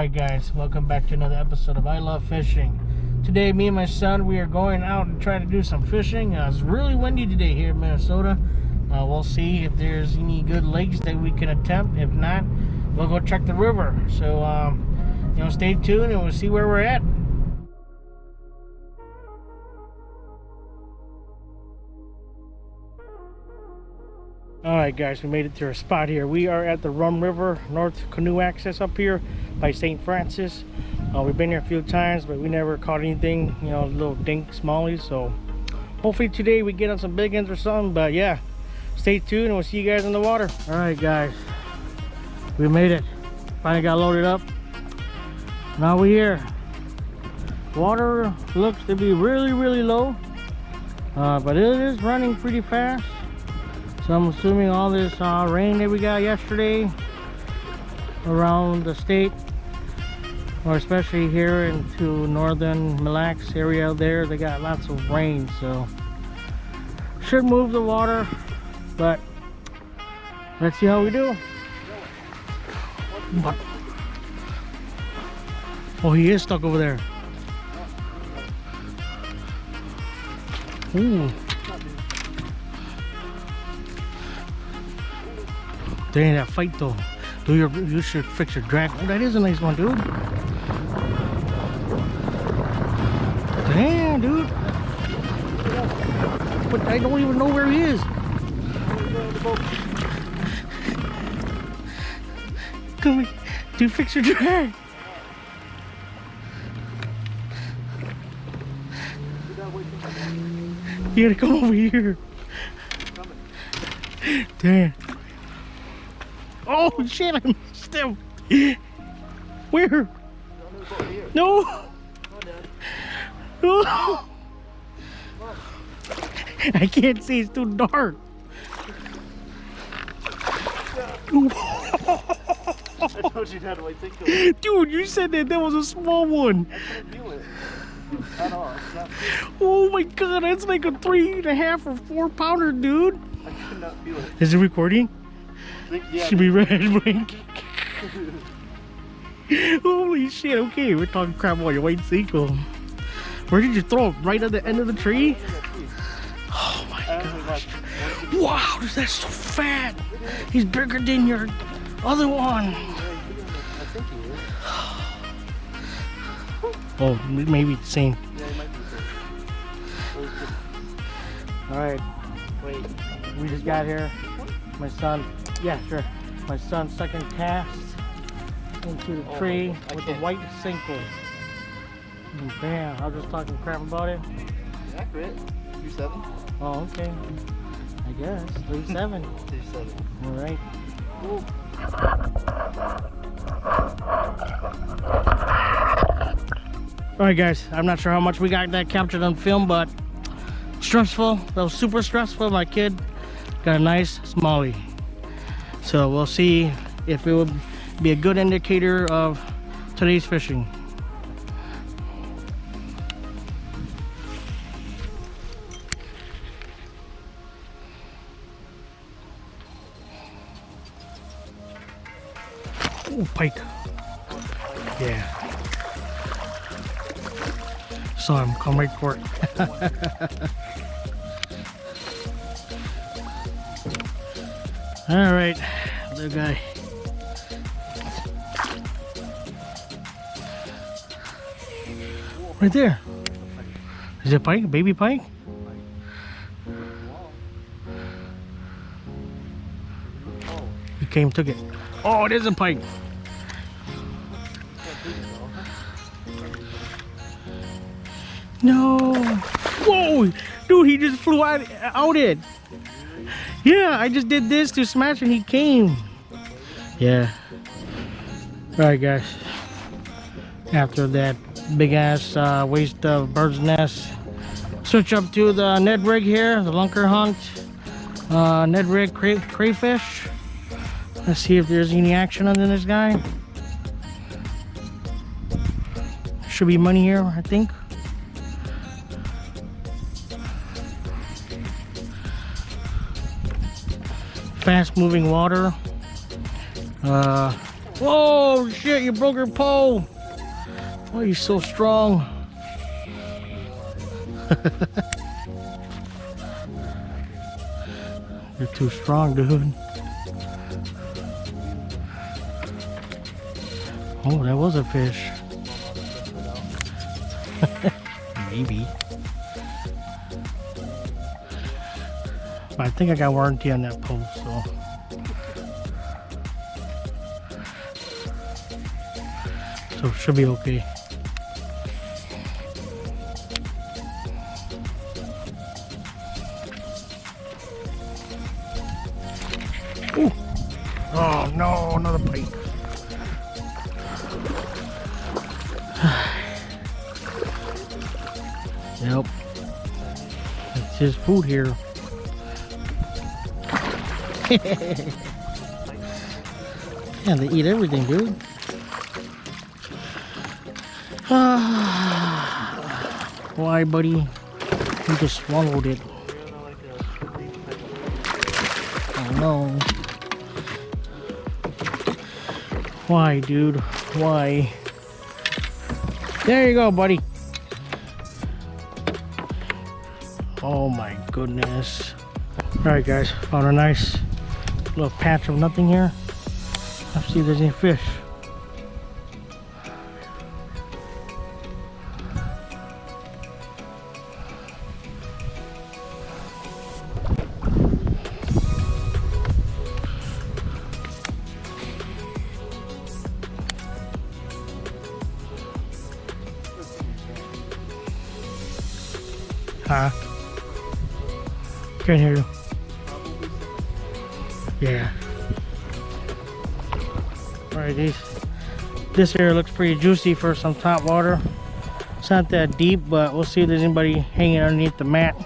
Alright guys, welcome back to another episode of I Love Fishing. Today me and my son, we are going out and trying to do some fishing. It's really windy today here in Minnesota. We'll see if there's any good lakes that we can attempt. If not, we'll go check the river. So stay tuned and we'll see where we're at. Alright guys, we made it to our spot here. We are at the Rum River North Canoe Access up here by St. Francis. We've been here a few times, but we never caught anything, little dink smallies. So hopefully today we get on some big ones or something. But yeah, stay tuned and we'll see you guys in the water. Alright guys, we made it. Finally got loaded up. Now we're here. Water looks to be really low, but it is running pretty fast. So I'm assuming all this rain that we got yesterday around the state, or especially here into northern Mille Lacs area there, they got lots of rain, so should move the water, but let's see how we do. Oh, he is stuck over there. Ooh. Dang, that fight though. You should fix your drag. Oh, that is a nice one, dude. Damn, dude. But I don't even know where he is. Come here. Dude, fix your drag. You gotta come over here. Damn. Oh shit, I missed him. Where? No. No. I can't see, it's too dark. I told you that way. Dude, you said that was a small one. I couldn't feel it at all. Oh my god, that's like a 3.5 or 4 pounder, dude. I could not feel it. Is it recording? Yeah, should be red blink. Holy shit, okay, we're talking crap about your white seagull. Where did you throw it? Right at the end of the tree? Oh my gosh. Wow, that's so fat. He's bigger than your other one. I think he is. Oh, maybe the same. Yeah, he might be the same. Alright, wait, we just got here. My son, yeah, sure. My son's second cast into the tree with the white single. And bam, I was just talking crap about it. Accurate. 3.7. Oh, okay. I guess. 3.7. 3.7. Alright. Alright guys, I'm not sure how much we got that captured on film, but stressful. That was super stressful. My kid got a nice smallie. So we'll see if it will be a good indicator of today's fishing. Oh, pike. Yeah. Saw him come right for it. All right, little guy. Right there. Is it pike? Baby pike? He came, took it. Oh, it is a pike. No. Whoa, dude, he just flew out it. Yeah, I just did this to smash and he came. Yeah. Alright guys. After that big ass waste of bird's nest, switch up to the Ned rig here, the Lunker Hunt Ned rig crayfish. Let's see if there's any action under this guy. Should be money here, I think. Fast moving water. Whoa, shit, you broke your pole. Why are you so strong? You're too strong, dude. Oh, that was a fish. Maybe. But I think I got warranty on that pole, so it should be okay. Ooh. Oh no, another bite. Yep. It's his food here. Yeah, they eat everything, dude. Why, buddy? You just swallowed it. Oh no. Why, dude? Why? There you go, buddy. Oh my goodness. Alright guys, found a nice little patch of nothing here. Let's see if there's any fish. Huh? Can't hear you. Yeah. Alright, this here looks pretty juicy for some top water. It's not that deep, but we'll see if there's anybody hanging underneath the mat.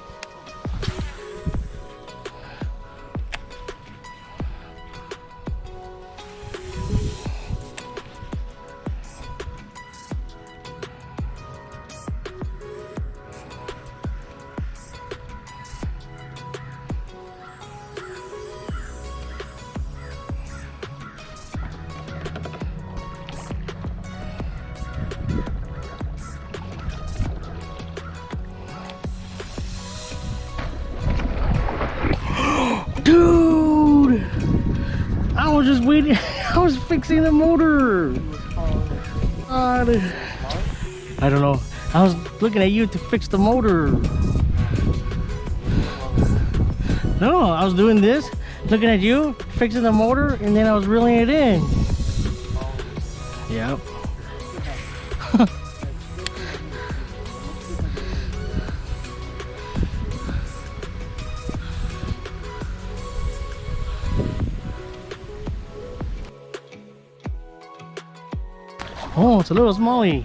Dude! I was just waiting. I was fixing the motor. I don't know. I was looking at you to fix the motor. No, I was doing this, looking at you, fixing the motor, and then I was reeling it in. Yep. Oh, it's a little smallie.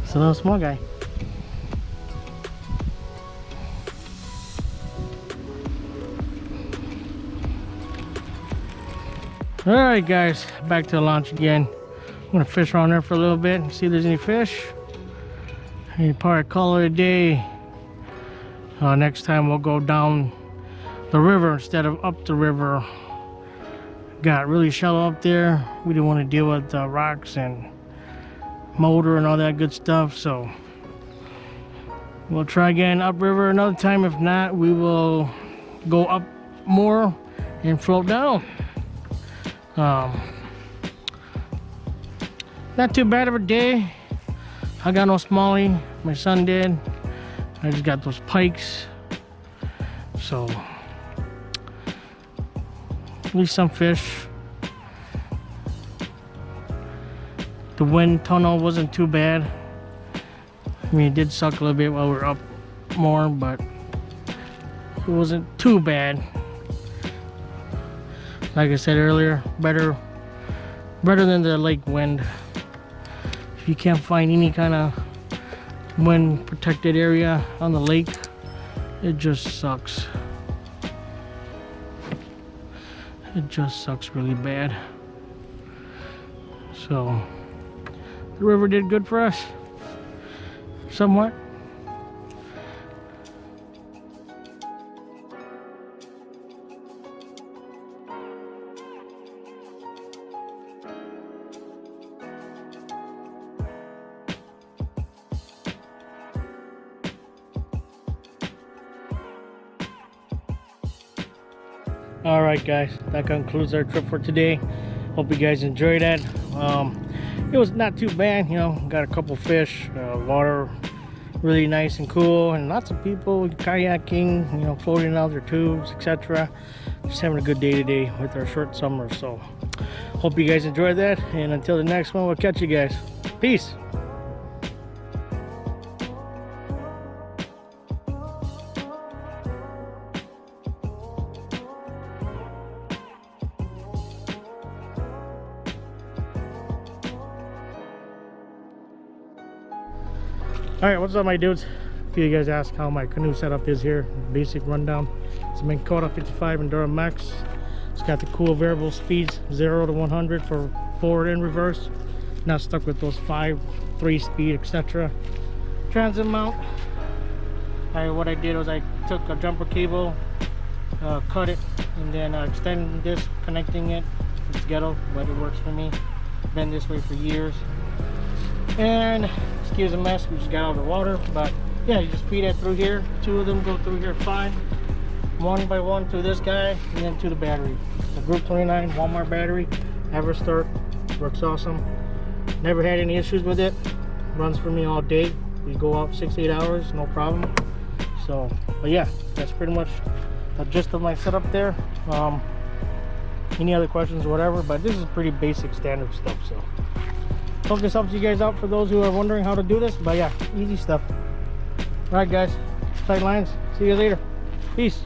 It's a little small guy. Alright guys, back to the launch again. I'm gonna fish around there for a little bit and see if there's any fish. And probably call it a day. Next time we'll go down the river instead of up the river. Got really shallow up there. We didn't want to deal with rocks and motor and all that good stuff, so we'll try again upriver another time. If not, we will go up more and float down. Not too bad of a day. I got no smallie, my son did. I just got those pikes, so at least some fish. The wind tunnel wasn't too bad. I mean, it did suck a little bit while we were up more, but it wasn't too bad. Like I said earlier, better than the lake wind. If you can't find any kind of wind protected area on the lake, it just sucks. It just sucks really bad. So the river did good for us, somewhat. All right, guys, that concludes our trip for today. Hope you guys enjoyed that. It was not too bad, you know. Got a couple fish, water really nice and cool, and lots of people kayaking, you know, floating out their tubes, etc. Just having a good day today with our short summer. So hope you guys enjoyed that, and until the next one, we'll catch you guys. Peace. All right, what's up, my dudes? A few of you guys asked how my canoe setup is here. Basic rundown. It's a Minn Kota 55 Enduro Max. It's got the cool variable speeds, 0 to 100 for forward and reverse. Not stuck with those 5, 3 speed, etc. Transit mount. What I did was I took a jumper cable, cut it, and then extended this, connecting it. It's ghetto, but it works for me. Been this way for years. And excuse the mess, we just got out of the water, but yeah, you just feed it through here. 2 of them go through here fine, one by one to this guy, and then to the battery. The Group 29 Walmart battery, EverStart, works awesome. Never had any issues with it. Runs for me all day. We go out 6-8 hours, no problem. So, but yeah, that's pretty much the gist of my setup there. Any other questions or whatever, but this is pretty basic standard stuff. So hope this helps you guys out for those who are wondering how to do this. But yeah, easy stuff. All right, guys, tight lines. See you later. Peace.